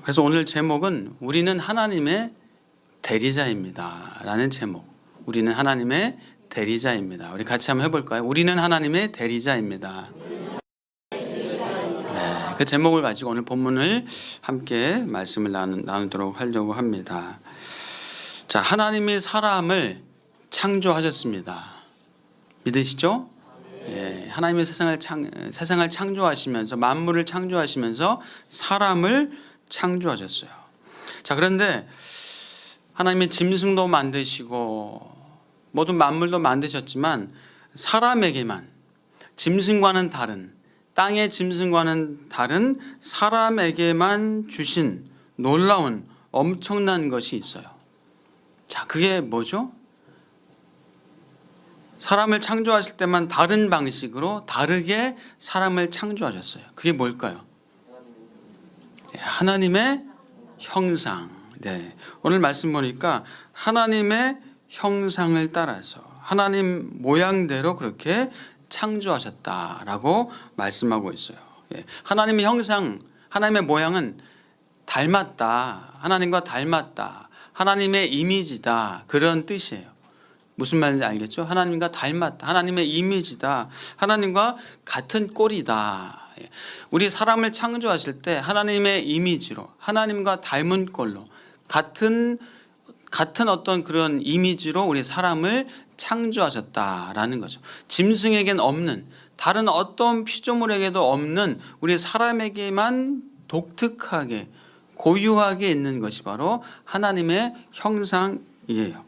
그래서 오늘 제목은 우리는 하나님의 대리자입니다 라는 제목. 우리는 하나님의 대리자입니다. 우리 같이 한번 해볼까요? 우리는 하나님의 대리자입니다. 네, 그 제목을 가지고 오늘 본문을 함께 말씀을 나누도록 하려고 합니다. 자, 하나님이 사람을 창조하셨습니다. 믿으시죠? 예, 하나님의 세상을 창조하시면서 만물을 창조하시면서 사람을 창조하셨어요. 자, 그런데 하나님이 짐승도 만드시고 모든 만물도 만드셨지만 사람에게만, 짐승과는 다른, 땅의 짐승과는 다른 사람에게만 주신 놀라운 엄청난 것이 있어요. 자, 그게 뭐죠? 사람을 창조하실 때만 다른 방식으로 다르게 사람을 창조하셨어요. 그게 뭘까요? 하나님의 형상. 네. 오늘 말씀 보니까 하나님의 형상을 따라서 하나님 모양대로 그렇게 창조하셨다라고 말씀하고 있어요. 하나님의 형상, 하나님의 모양은 닮았다. 하나님과 닮았다. 하나님의 이미지다. 그런 뜻이에요. 무슨 말인지 알겠죠? 하나님과 닮았다. 하나님의 이미지다. 하나님과 같은 꼴이다. 우리 사람을 창조하실 때 하나님의 이미지로, 하나님과 닮은 꼴로, 같은 어떤 그런 이미지로 우리 사람을 창조하셨다라는 거죠. 짐승에겐 없는, 다른 어떤 피조물에게도 없는 우리 사람에게만 독특하게, 고유하게 있는 것이 바로 하나님의 형상이에요.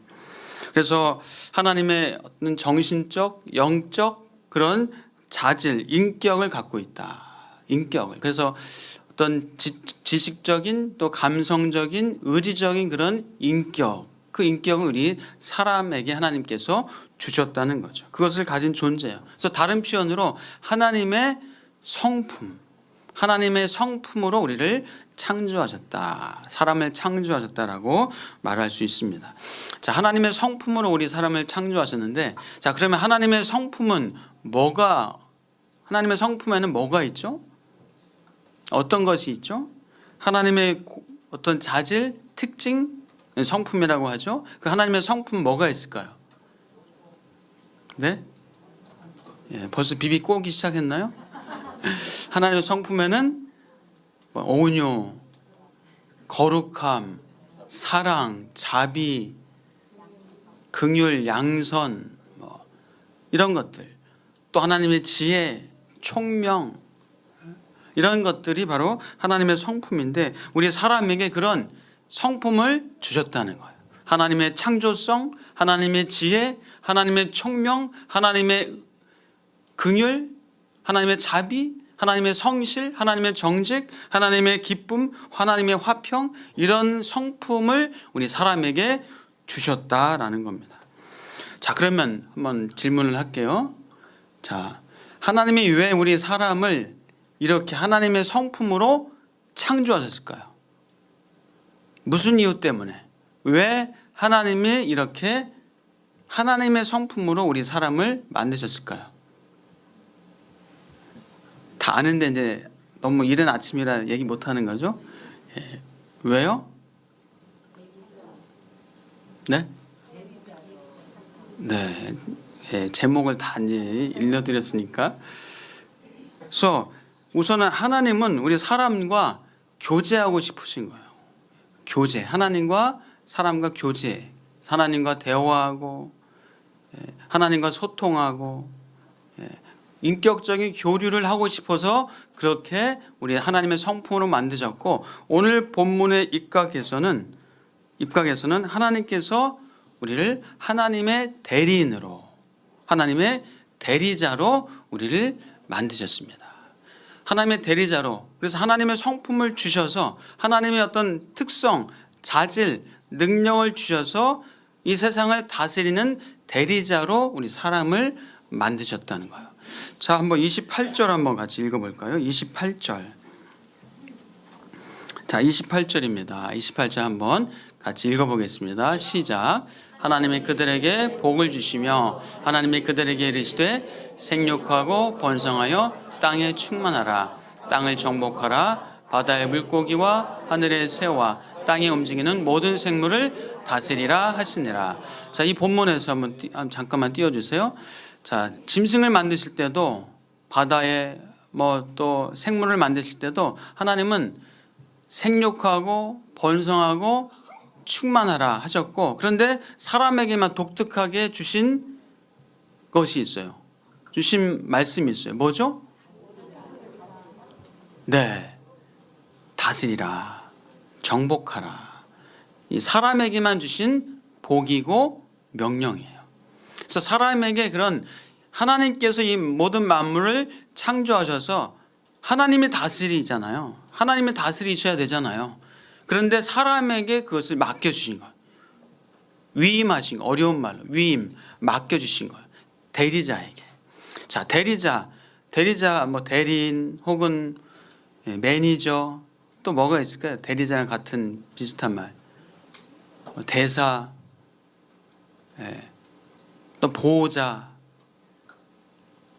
그래서 하나님의 어떤 정신적, 영적 그런 자질, 인격을 갖고 있다. 인격을. 그래서 어떤 지식적인 또 감성적인 의지적인 그런 인격, 그 인격을 우리 사람에게 하나님께서 주셨다는 거죠. 그것을 가진 존재예요. 그래서 다른 표현으로 하나님의 성품, 하나님의 성품으로 우리를 창조하셨다. 사람을 창조하셨다라고 말할 수 있습니다. 자, 하나님의 성품으로 우리 사람을 창조하셨는데, 자, 그러면 하나님의 성품은 하나님의 성품에는 뭐가 있죠? 어떤 것이 있죠? 하나님의 어떤 자질, 특징, 성품이라고 하죠. 그 하나님의 성품 뭐가 있을까요? 네? 예, 벌써 비비 꼬기 시작했나요? 하나님의 성품에는 온유, 거룩함, 사랑, 자비, 긍휼, 양선, 이런 것들, 또 하나님의 지혜, 총명, 이런 것들이 바로 하나님의 성품인데 우리 사람에게 그런 성품을 주셨다는 거예요. 하나님의 창조성, 하나님의 지혜, 하나님의 총명, 하나님의 긍휼, 하나님의 자비, 하나님의 성실, 하나님의 정직, 하나님의 기쁨, 하나님의 화평, 이런 성품을 우리 사람에게 주셨다라는 겁니다. 자, 그러면 한번 질문을 할게요. 자, 하나님이 왜 우리 사람을 이렇게 하나님의 성품으로 창조하셨을까요? 무슨 이유 때문에? 왜 하나님이 이렇게 하나님의 성품으로 우리 사람을 만드셨을까요? 다 아는데 이제 너무 이른 아침이라 얘기 못하는 거죠? 예. 왜요? 네? 네. 예, 제목을 다 이제 읽려드렸으니까. 그래서 우선은 하나님은 우리 사람과 교제하고 싶으신 거예요. 교제. 하나님과 사람과 교제. 하나님과 대화하고, 하나님과 소통하고, 인격적인 교류를 하고 싶어서 그렇게 우리 하나님의 성품으로 만드셨고, 오늘 본문의 입각에서는 하나님께서 우리를 하나님의 대리인으로, 하나님의 대리자로 우리를 만드셨습니다. 하나님의 대리자로, 그래서 하나님의 성품을 주셔서 하나님의 어떤 특성, 자질, 능력을 주셔서 이 세상을 다스리는 대리자로 우리 사람을 만드셨다는 거예요. 자, 한번 28절 한번 같이 읽어볼까요? 28절. 자, 28절입니다. 28절 한번 같이 읽어보겠습니다. 시작. 하나님이 그들에게 복을 주시며 하나님이 그들에게 이르시되 생육하고 번성하여 땅에 충만하라. 땅을 정복하라. 바다의 물고기와 하늘의 새와 땅에 움직이는 모든 생물을 다스리라 하시니라. 자, 이 본문에서 잠깐만 띄워주세요. 자, 짐승을 만드실 때도 바다에 또 생물을 만드실 때도 하나님은 생육하고 번성하고 충만하라 하셨고, 그런데 사람에게만 독특하게 주신 것이 있어요. 주신 말씀이 있어요. 뭐죠? 네, 다스리라, 정복하라. 이 사람에게만 주신 복이고 명령이에요. 그래서 사람에게 그런 하나님께서 이 모든 만물을 창조하셔서 하나님이 다스리잖아요. 하나님이 다스리셔야 되잖아요. 그런데 사람에게 그것을 맡겨주신 거예요. 위임하신 거, 어려운 말로 위임, 맡겨주신 거예요. 대리자에게. 자, 대리자 대리인 혹은 매니저, 또 뭐가 있을까요? 대리자랑 같은 비슷한 말. 대사, 또 보호자.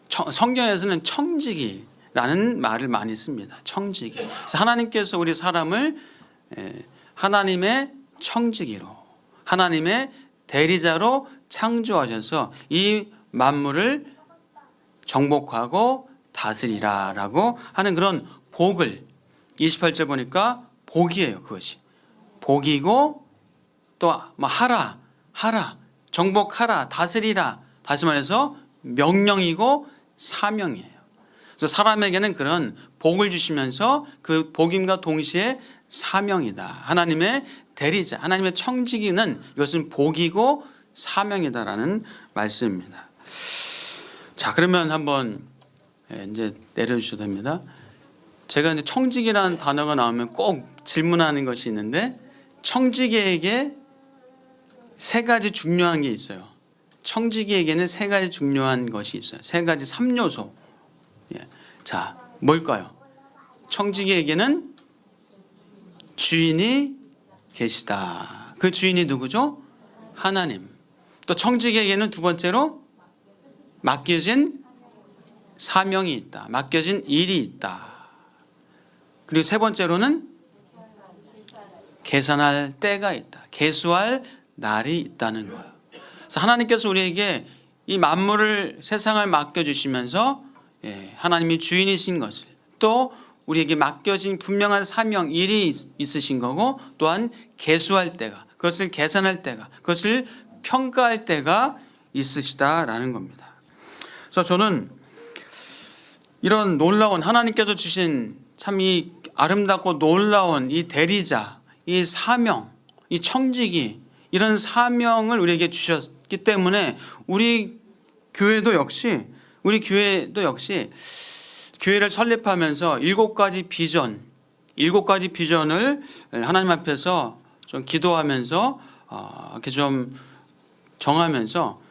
성경에서는 청지기라는 말을 많이 씁니다. 청지기. 그래서 하나님께서 우리 사람을 하나님의 청지기로, 하나님의 대리자로 창조하셔서 이 만물을 정복하고 다스리라라고 하는 그런 복을, 28절 보니까 복이에요. 그것이 복이고, 또 하라, 정복하라, 다스리라, 다시 말해서 명령이고 사명이에요. 그래서 사람에게는 그런 복을 주시면서 그 복임과 동시에 사명이다. 하나님의 대리자, 하나님의 청지기는 이것은 복이고 사명이다라는 말씀입니다. 자, 그러면 한번 이제 내려주셔도 됩니다. 제가 이제 청지기라는 단어가 나오면 꼭 질문하는 것이 있는데, 청지기에게 세 가지 중요한 게 있어요. 청지기에게는 세 가지 중요한 것이 있어요. 세 가지 3요소. 자, 뭘까요? 청지기에게는 주인이 계시다. 그 주인이 누구죠? 하나님. 또 청지기에게는 두 번째로 맡겨진 사명이 있다. 맡겨진 일이 있다. 그리고 세 번째로는 계산할 때가 있다. 계수할 날이 있다는 거예요. 그래서 하나님께서 우리에게 이 만물을, 세상을 맡겨주시면서 하나님이 주인이신 것을, 또 우리에게 맡겨진 분명한 사명, 일이 있으신 거고, 또한 계수할 때가, 그것을 계산할 때가, 그것을 평가할 때가 있으시다라는 겁니다. 그래서 저는 이런 놀라운 하나님께서 주신 참 이 아름답고 놀라운 이 대리자, 이 사명, 이 청지기, 이런 사명을 우리에게 주셨기 때문에 우리 교회도 역시 교회를 설립하면서 7가지 비전을 하나님 앞에서 좀 기도하면서 이렇게 좀 정하면서,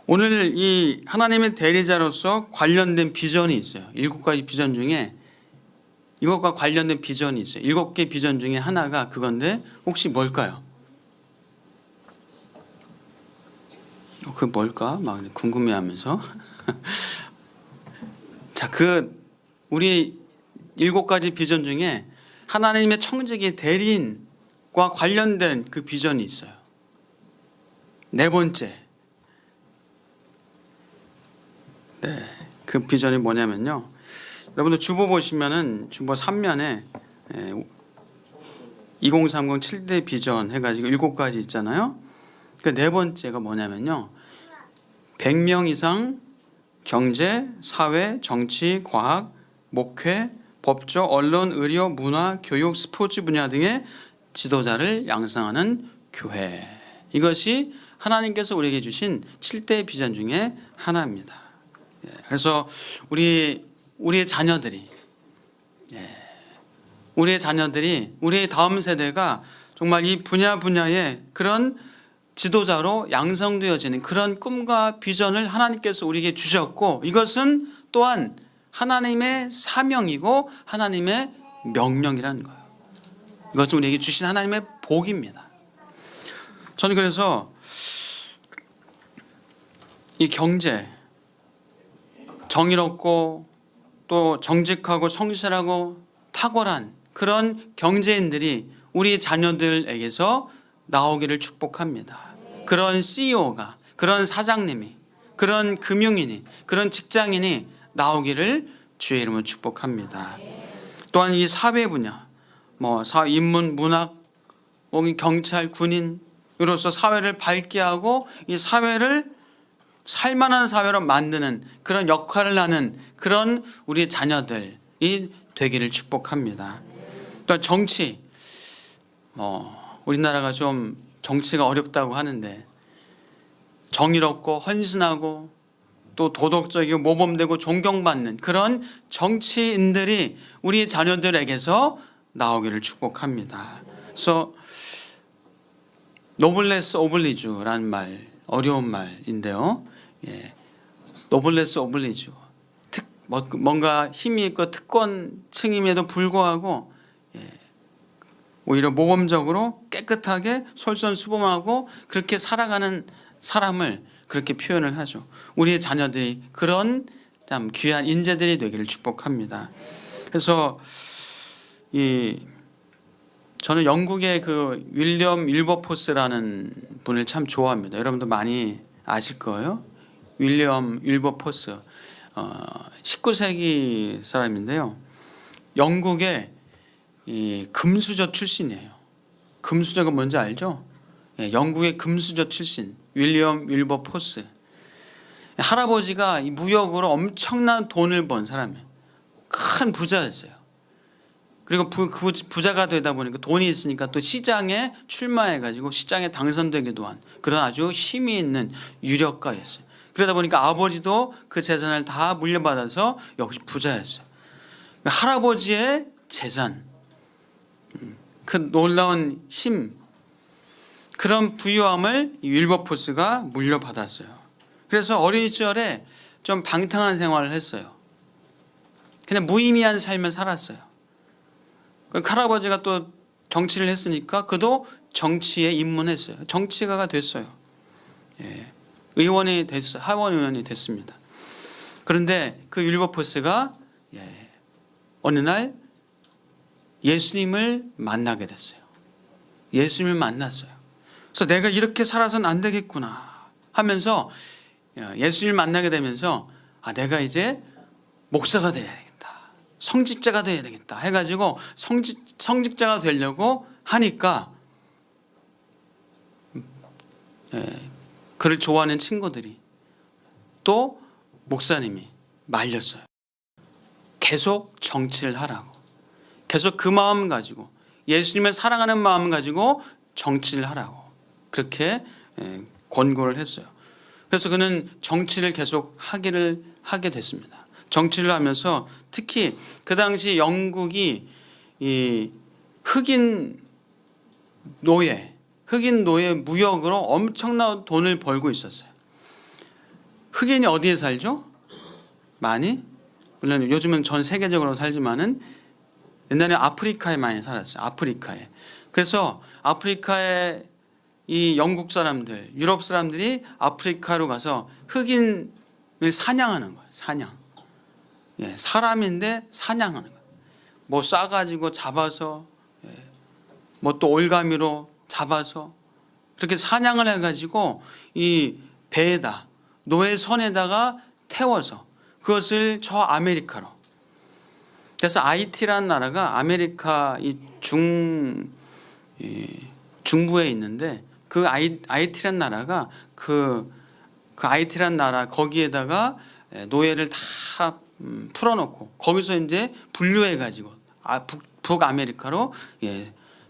오늘 이 하나님의 대리자로서 관련된 비전이 있어요. 7가지 비전 중에 이것과 관련된 비전이 있어요. 7개 비전 중에 하나가 그건데, 혹시 뭘까요? 그 뭘까? 막 궁금해하면서 자, 우리 7가지 비전 중에 하나님의 청지기 대리인과 관련된 그 비전이 있어요. 네 번째. 그 비전이 뭐냐면요. 여러분들 주보 보시면은 주보 3면에 2030 7대 비전 해가지고 7가지 있잖아요. 그 네 번째가 뭐냐면요. 100명 이상 경제, 사회, 정치, 과학, 목회, 법조, 언론, 의료, 문화, 교육, 스포츠 분야 등의 지도자를 양성하는 교회. 이것이 하나님께서 우리에게 주신 7대 비전 중에 하나입니다. 그래서 우리의 자녀들이, 우리의 다음 세대가 정말 이 분야의 그런 지도자로 양성되어지는 그런 꿈과 비전을 하나님께서 우리에게 주셨고, 이것은 또한 하나님의 사명이고 하나님의 명령이라는 거예요. 이것은 우리에게 주신 하나님의 복입니다. 저는 그래서 이 경제, 정의롭고 또 정직하고 성실하고 탁월한 그런 경제인들이 우리 자녀들에게서 나오기를 축복합니다. 그런 CEO가, 그런 사장님이, 그런 금융인이, 그런 직장인이 나오기를 주의 이름으로 축복합니다. 또한 이 사회 분야, 인문, 문학, 경찰, 군인으로서 사회를 밝게 하고 이 사회를 살만한 사회로 만드는 그런 역할을 하는 그런 우리 자녀들이 되기를 축복합니다. 또 정치, 우리나라가 좀 정치가 어렵다고 하는데 정의롭고 헌신하고 또 도덕적이고 모범되고 존경받는 그런 정치인들이 우리 자녀들에게서 나오기를 축복합니다. 그래서 노블레스 오블리주라는 말, 어려운 말인데요. 노블레스 오블리주, 뭔가 힘이 있고 특권층임에도 불구하고 오히려 모범적으로 깨끗하게 솔선수범하고 그렇게 살아가는 사람을 그렇게 표현을 하죠. 우리의 자녀들이 그런 참 귀한 인재들이 되기를 축복합니다. 그래서 저는 영국의 그 윌리엄 윌버포스라는 분을 참 좋아합니다. 여러분도 많이 아실 거예요. 윌리엄 윌버포스, 19세기 사람인데요. 영국의 이 금수저 출신이에요. 금수저가 뭔지 알죠? 영국의 금수저 출신 윌리엄 윌버포스. 할아버지가 이 무역으로 엄청난 돈을 번 사람이에요. 큰 부자였어요. 그리고 그 부자가 되다 보니까 돈이 있으니까 또 시장에 출마해가지고 시장에 당선되기도 한 그런 아주 힘이 있는 유력가였어요. 그러다 보니까 아버지도 그 재산을 다 물려받아서 역시 부자였어요. 할아버지의 재산, 그 놀라운 힘, 그런 부유함을 윌버포스가 물려받았어요. 그래서 어린 시절에 좀 방탕한 생활을 했어요. 그냥 무의미한 삶을 살았어요. 할아버지가 또 정치를 했으니까 그도 정치에 입문했어요. 정치가가 됐어요. 의원이 됐어요. 하원 의원이 됐습니다. 그런데 그 윌버포스가 어느 날 예수님을 만나게 됐어요. 예수님을 만났어요. 그래서 내가 이렇게 살아서는 안 되겠구나 하면서 예수님을 만나게 되면서 내가 이제 목사가 돼야 되겠다, 성직자가 돼야 되겠다 해가지고 성직자가 되려고 하니까 그를 좋아하는 친구들이 또 목사님이 말렸어요. 계속 정치를 하라고, 계속 그 마음 가지고 예수님을 사랑하는 마음 가지고 정치를 하라고 그렇게 권고를 했어요. 그래서 그는 정치를 계속 하게 됐습니다. 정치를 하면서 특히 그 당시 영국이 이 흑인 노예 무역으로 엄청난 돈을 벌고 있었어요. 흑인이 어디에 살죠? 많이? 물론 요즘은 전 세계적으로 살지만은 옛날에 아프리카에 많이 살았어요. 아프리카에. 그래서 아프리카에 이 영국 사람들, 유럽 사람들이 아프리카로 가서 흑인을 사냥하는 거예요. 사냥. 사람인데 사냥하는 거예요. 뭐 쏴가지고 잡아서, 뭐 또 올가미로 잡아서 그렇게 사냥을 해가지고 이 배에다, 노예선에다가 태워서 그것을 저 아메리카로. 그래서 아이티라는 나라가 아메리카 중부에 있는데 그 아이티라는 나라가 그 아이티라는 나라 거기에다가 노예를 다 풀어놓고 거기서 이제 분류해가지고 북아메리카로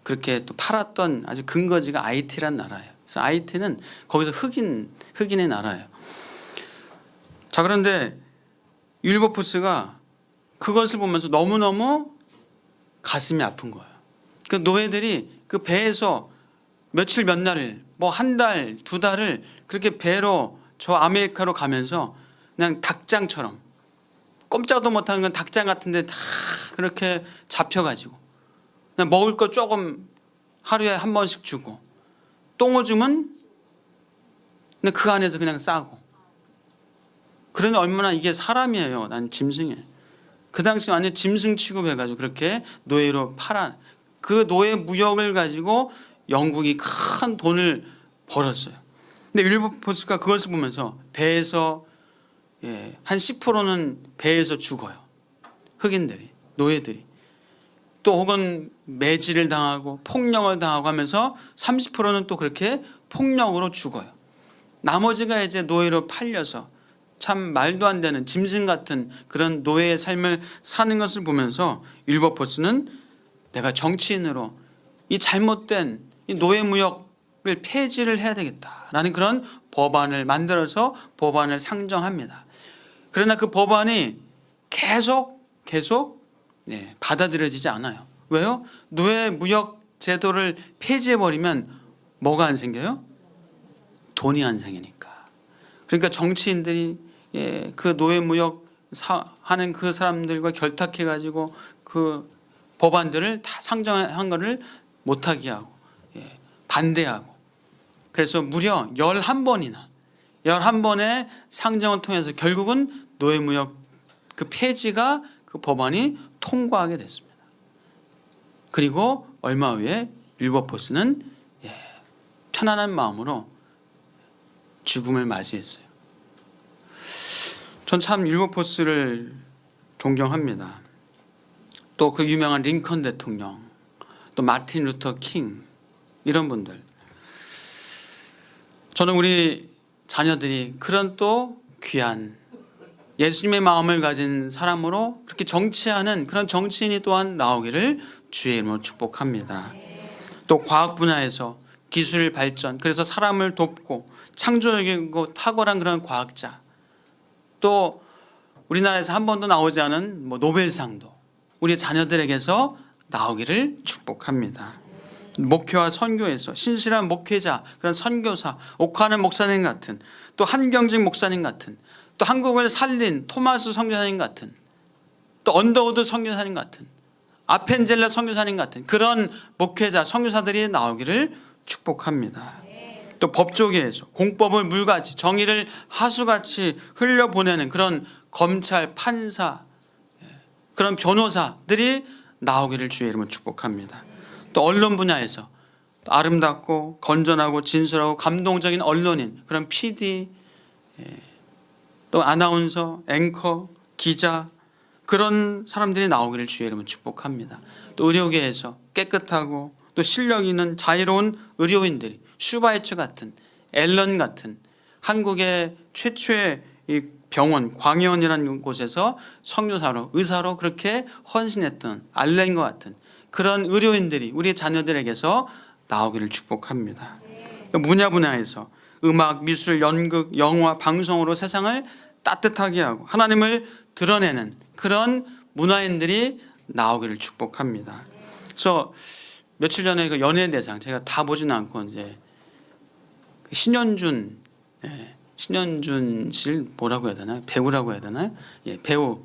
그렇게 또 팔았던 아주 근거지가 아이티라는 나라예요. 그래서 아이티는 거기서 흑인의 나라예요. 자, 그런데 윌버포스가 그것을 보면서 너무너무 가슴이 아픈 거예요. 그 노예들이 그 배에서 며칠 몇 날을 뭐 한 달, 두 달을 그렇게 배로 저 아메리카로 가면서 그냥 닭장처럼 꼼짝도 못하는 건 닭장 같은데 다 그렇게 잡혀가지고 그냥 먹을 거 조금 하루에 한 번씩 주고 똥오줌은 근데 그 안에서 그냥 싸고. 그러니 얼마나 이게 사람이에요. 난 짐승이에요. 그 당시 완전 짐승 취급해가지고 그렇게 노예로 팔아. 그 노예 무역을 가지고 영국이 큰 돈을 벌었어요. 근데 윌버포스가 그것을 보면서 배에서 한 10%는 배에서 죽어요. 흑인들이, 노예들이. 또 혹은 매질을 당하고 폭력을 당하고 하면서 30%는 또 그렇게 폭력으로 죽어요. 나머지가 이제 노예로 팔려서 참 말도 안 되는 짐승 같은 그런 노예의 삶을 사는 것을 보면서 윌버포스는 내가 정치인으로 이 잘못된 이 노예 무역을 폐지를 해야 되겠다라는 그런 법안을 만들어서 법안을 상정합니다. 그러나 그 법안이 계속 받아들여지지 않아요. 왜요? 노예 무역 제도를 폐지해버리면 뭐가 안 생겨요? 돈이 안 생기니까. 그러니까 정치인들이 그 노예 무역 하는 그 사람들과 결탁해가지고 그 법안들을 다 상정한 것을 못하게 하고 반대하고, 그래서 무려 11번의 상정을 통해서 결국은 노예 무역 그 폐지가 그 법안이 통과하게 됐습니다. 그리고 얼마 후에 윌버포스는 편안한 마음으로 죽음을 맞이했어요. 전 참 윌버포스를 존경합니다. 또 그 유명한 링컨 대통령, 또 마틴 루터 킹, 이런 분들. 저는 우리 자녀들이 그런 또 귀한 예수님의 마음을 가진 사람으로 그렇게 정치하는 그런 정치인이 또한 나오기를 주의 이름으로 축복합니다. 또 과학 분야에서 기술 발전, 그래서 사람을 돕고 창조적이고 탁월한 그런 과학자, 또 우리나라에서 한 번도 나오지 않은 노벨상도 우리 자녀들에게서 나오기를 축복합니다. 목회와 선교에서 신실한 목회자, 그런 선교사, 옥하는 목사님 같은, 또 한경직 목사님 같은, 또 한국을 살린 토마스 선교사님 같은, 또 언더우드 선교사님 같은, 아펜젤라 선교사님 같은 그런 목회자, 선교사들이 나오기를 축복합니다. 또 법조계에서 공법을 물같이, 정의를 하수같이 흘려보내는 그런 검찰, 판사, 그런 변호사들이 나오기를 주의 이름으로 축복합니다. 또 언론 분야에서 아름답고 건전하고 진솔하고 감동적인 언론인, 그런 PD, 또 아나운서, 앵커, 기자, 그런 사람들이 나오기를 주의 이름으로 축복합니다. 또 의료계에서 깨끗하고 또 실력 있는 자유로운 의료인들이 슈바이처 같은, 앨런 같은, 한국의 최초의 이 병원 광의원이라는 곳에서 선교사로, 의사로 그렇게 헌신했던 알렌과 같은 그런 의료인들이 우리 자녀들에게서 나오기를 축복합니다. 문화 분야에서 음악, 미술, 연극, 영화, 방송으로 세상을 따뜻하게 하고 하나님을 드러내는 그런 문화인들이 나오기를 축복합니다. 그래서 며칠 전에 그 연예대상 제가 다 보지는 않고 이제 신현준 씨를 뭐라고 해야 되나요? 배우라고 해야 되나요? 배우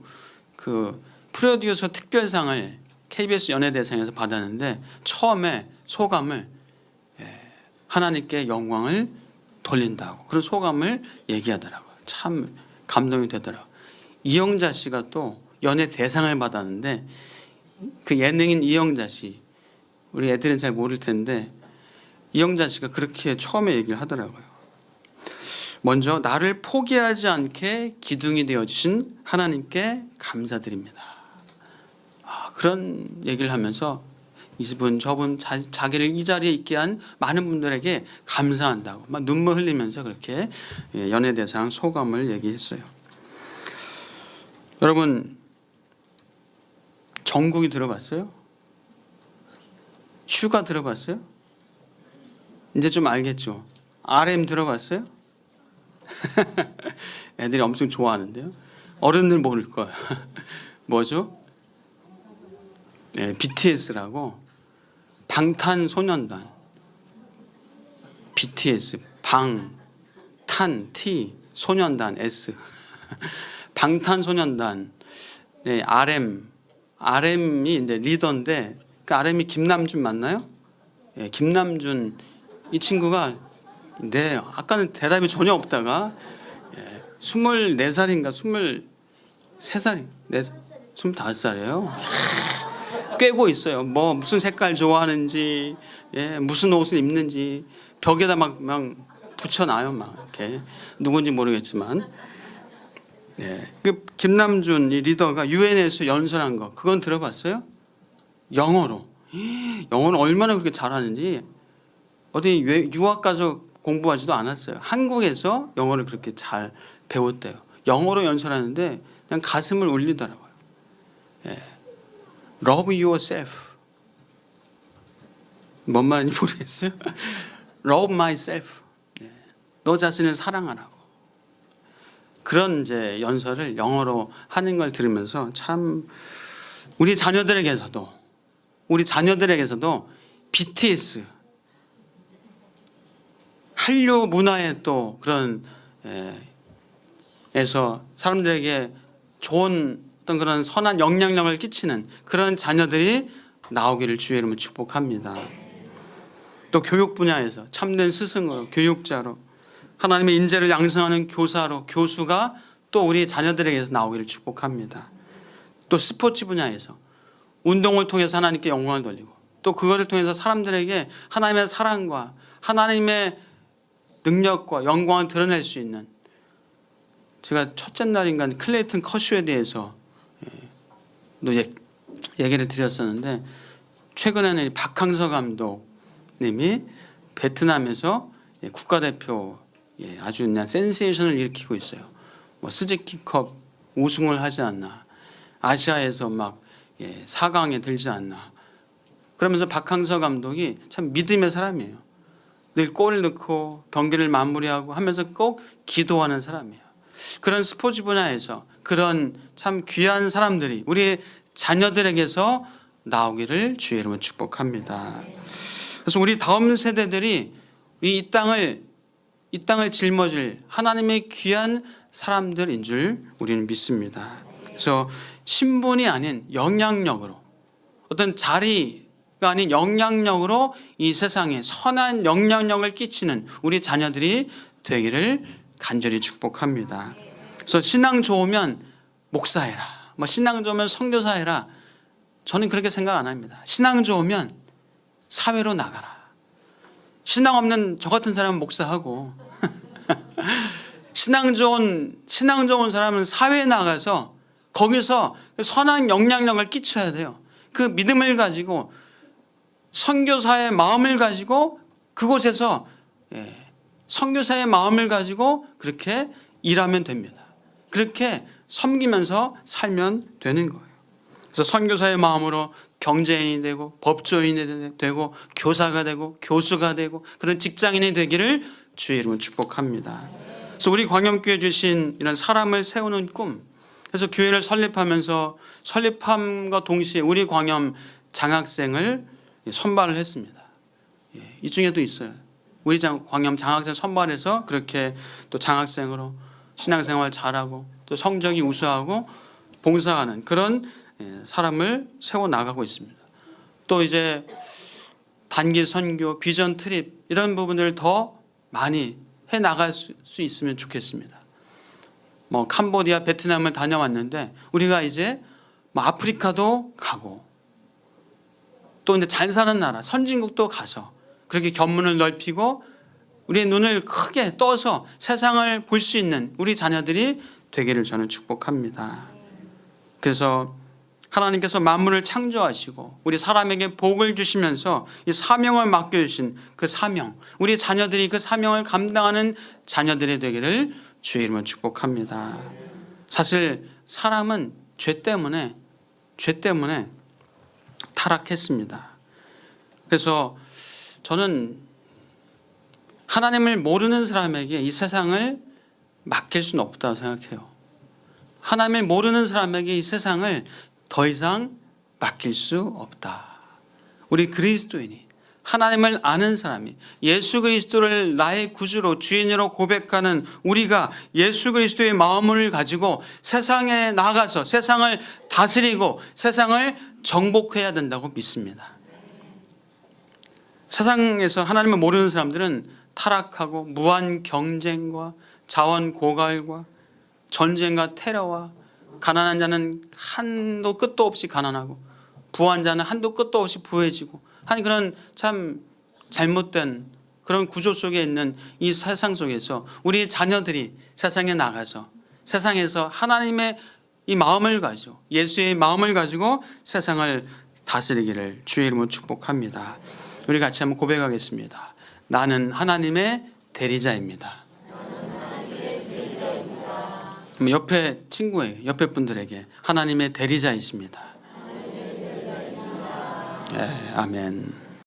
그 프로듀서 특별상을 KBS 연예대상에서 받았는데 처음에 소감을 하나님께 영광을 돌린다고 그런 소감을 얘기하더라고요. 참 감동이 되더라고요. 이영자 씨가 또 연예대상을 받았는데 그 예능인 이영자 씨, 우리 애들은 잘 모를 텐데 이영자 씨가 그렇게 처음에 얘기를 하더라고요. 먼저 나를 포기하지 않게 기둥이 되어주신 하나님께 감사드립니다. 그런 얘기를 하면서 이분 저분 자기를 이 자리에 있게 한 많은 분들에게 감사한다고 막 눈물 흘리면서 그렇게 연예대상 소감을 얘기했어요. 여러분, 정국이 들어봤어요? 슈가 들어봤어요? 이제 좀 알겠죠? RM 들어봤어요? 애들이 엄청 좋아하는데요. 어른들 모를 거예요. 뭐죠? BTS라고, 방탄소년단. BTS, 방, 탄, T, 소년단, S. 방탄소년단. RM이 이제 리더인데, 그 RM이 김남준 맞나요? 김남준, 이 친구가 아까는 대답이 전혀 없다가 24살인가 23살인가 25살이에요. 꿰고 있어요. 뭐 무슨 색깔 좋아하는지, 예, 무슨 옷을 입는지 벽에다 막 붙여놔요. 막 이렇게 누군지 모르겠지만, 예, 그 김남준 이 리더가 유엔에서 연설한 거 그건 들어봤어요? 영어로. 영어는 얼마나 그렇게 잘하는지 어디 유학 가서 공부하지도 않았어요. 한국에서 영어를 그렇게 잘 배웠대요. 영어로 연설하는데 그냥 가슴을 울리더라고요. 예. Love yourself. 뭔 말인지 모르겠어요. Love myself. 예. 너 자신을 사랑하라고. 그런 이제 연설을 영어로 하는 걸 들으면서 참 우리 자녀들에게서도 BTS 한류 문화의 또 그런 에서 사람들에게 좋은 어떤 그런 선한 영향력을 끼치는 그런 자녀들이 나오기를 주의 이름으로 축복합니다. 또 교육 분야에서 참된 스승으로 교육자로 하나님의 인재를 양성하는 교사로 교수가 또 우리 자녀들에게서 나오기를 축복합니다. 또 스포츠 분야에서 운동을 통해서 하나님께 영광을 돌리고 또 그것을 통해서 사람들에게 하나님의 사랑과 하나님의 능력과 영광을 드러낼 수 있는, 제가 첫째 날인가 클레이튼 커쇼에 대해서 또 얘기를 드렸었는데, 최근에는 박항서 감독님이 베트남에서 국가대표 아주 그냥 센세이션을 일으키고 있어요. 뭐 스즈키컵 우승을 하지 않나, 아시아에서 막 4강에 들지 않나. 그러면서 박항서 감독이 참 믿음의 사람이에요. 늘 골을 넣고 경기를 마무리하고 하면서 꼭 기도하는 사람이에요. 그런 스포츠 분야에서 그런 참 귀한 사람들이 우리 자녀들에게서 나오기를 주의 이름으로 축복합니다. 그래서 우리 다음 세대들이 이 땅을 짊어질 하나님의 귀한 사람들인 줄 우리는 믿습니다. 그래서 신분이 아닌 영향력으로, 어떤 자리가 아닌 영향력으로 이 세상에 선한 영향력을 끼치는 우리 자녀들이 되기를 간절히 축복합니다. 그래서 신앙 좋으면 목사해라, 뭐 신앙 좋으면 선교사해라, 저는 그렇게 생각 안 합니다. 신앙 좋으면 사회로 나가라. 신앙 없는 저 같은 사람은 목사하고 신앙 좋은 사람은 사회에 나가서 거기서 선한 영향력을 끼쳐야 돼요. 그 믿음을 가지고 선교사의 마음을 가지고 그곳에서 선교사의 마음을 가지고 그렇게 일하면 됩니다. 그렇게 섬기면서 살면 되는 거예요. 그래서 선교사의 마음으로 경제인이 되고 법조인이 되고 교사가 되고 교수가 되고 그런 직장인이 되기를 주의 이름으로 축복합니다. 그래서 우리 광염교회 주신 이런 사람을 세우는 꿈, 그래서 교회를 설립하면서 설립함과 동시에 우리 광염 장학생을 선발을 했습니다. 이 중에도 있어요. 우리 광염 장학생 선발해서 그렇게 또 장학생으로 신앙생활 잘하고 또 성적이 우수하고 봉사하는 그런 사람을 세워 나가고 있습니다. 또 이제 단기 선교, 비전 트립 이런 부분들을 더 많이 해 나갈 수 있으면 좋겠습니다. 뭐 캄보디아, 베트남을 다녀왔는데 우리가 이제 뭐 아프리카도 가고 또 이제 잘 사는 나라, 선진국도 가서 그렇게 견문을 넓히고 우리의 눈을 크게 떠서 세상을 볼 수 있는 우리 자녀들이 되기를 저는 축복합니다. 그래서 하나님께서 만물을 창조하시고 우리 사람에게 복을 주시면서 이 사명을 맡겨주신 그 사명, 우리 자녀들이 그 사명을 감당하는 자녀들이 되기를 주의 이름으로 축복합니다. 사실 사람은 죄 때문에 타락했습니다. 그래서 저는 하나님을 모르는 사람에게 이 세상을 맡길 수는 없다고 생각해요. 하나님을 모르는 사람에게 이 세상을 더 이상 맡길 수 없다. 우리 그리스도인이, 하나님을 아는 사람이, 예수 그리스도를 나의 구주로 주인으로 고백하는 우리가 예수 그리스도의 마음을 가지고 세상에 나가서 세상을 다스리고 세상을 정복해야 된다고 믿습니다. 세상에서 하나님을 모르는 사람들은 타락하고 무한 경쟁과 자원 고갈과 전쟁과 테러와 가난한 자는 한도 끝도 없이 가난하고 부한 자는 한도 끝도 없이 부해지고 하는 그런 참 잘못된 그런 구조 속에 있는 이 세상 속에서 우리 자녀들이 세상에 나가서 세상에서 하나님의 이 마음을 가지고 예수의 마음을 가지고 세상을 다스리기를 주의 이름으로 축복합니다. 우리 같이 한번 고백하겠습니다. 나는 하나님의 대리자입니다. 옆에 친구에게, 옆에 분들에게 하나님의 대리자이십니다. 네, 아멘.